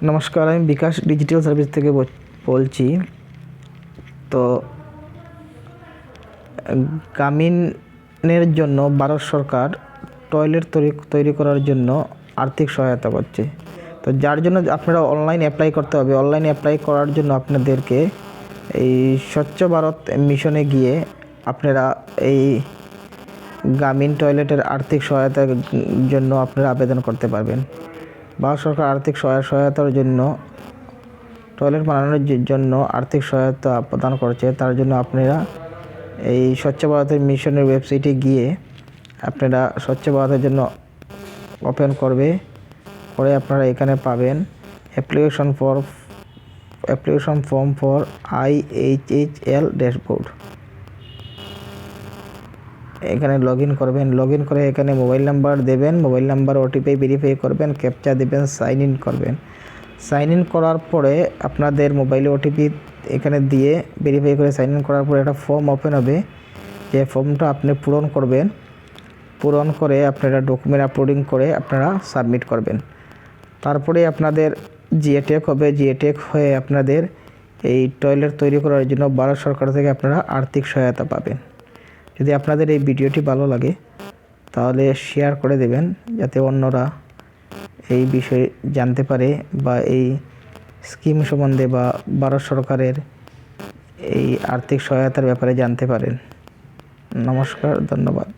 নমস্কার, আমি বিকাশ digital service থেকে বলছি। তো গ্রামীণের জন্য ভারত সরকার টয়লেট তৈরি করার জন্য আর্থিক সহায়তা করছে। তো যার জন্য আপনারা অনলাইন অ্যাপ্লাই করতে হবে। অনলাইন অ্যাপ্লাই করার জন্য আপনাদেরকে এই স্বচ্ছ ভারত মিশনে গিয়ে আপনারা এই গ্রামীণ টয়লেটের আর্থিক সহায়তার জন্য আপনারা আবেদন করতে পারবেন। ভারত সরকার আর্থিক সহায়তার জন্য টয়লেট বানানোর জন্য আর্থিক সহায়তা প্রদান করছে। তার জন্য আপনারা এই স্বচ্ছ ভারতের মিশনের ওয়েবসাইটে গিয়ে আপনারা স্বচ্ছ ভারতের জন্য ওপেন করে আপনারা এখানে পাবেন application form for IHHL dashboard. এখানে লগ ইন করবেন। লগ ইন করে এখানে মোবাইল নাম্বার দেবেন, মোবাইল নাম্বার ওটিপি ভেরিফাই করবেন, ক্যাপচা দেবেন, সাইন ইন করবেন। সাইন ইন করার পরে আপনাদের মোবাইলে ওটিপি এখানে দিয়ে ভেরিফাই করে সাইন ইন করার পরে একটা ফর্ম ওপেন হবে। যে ফর্মটা আপনি পূরণ করবেন, পূরণ করে আপনারা ডকুমেন্ট আপলোডিং করে আপনারা সাবমিট করবেন। তারপরে আপনাদের জিএটেক হবে। জিএটেক হয়ে আপনাদের এই টয়লেট তৈরি করার জন্য ভারত সরকার থেকে আপনারা আর্থিক সহায়তা পাবেন। যদি আপনাদের এই ভিডিওটি ভালো লাগে তাহলে শেয়ার করে দেবেন, যাতে অন্যরা এই বিষয়ে জানতে পারে বা এই স্কিম সম্বন্ধে বা ভারত সরকারের এই আর্থিক সহায়তার ব্যাপারে জানতে পারেন। নমস্কার, ধন্যবাদ।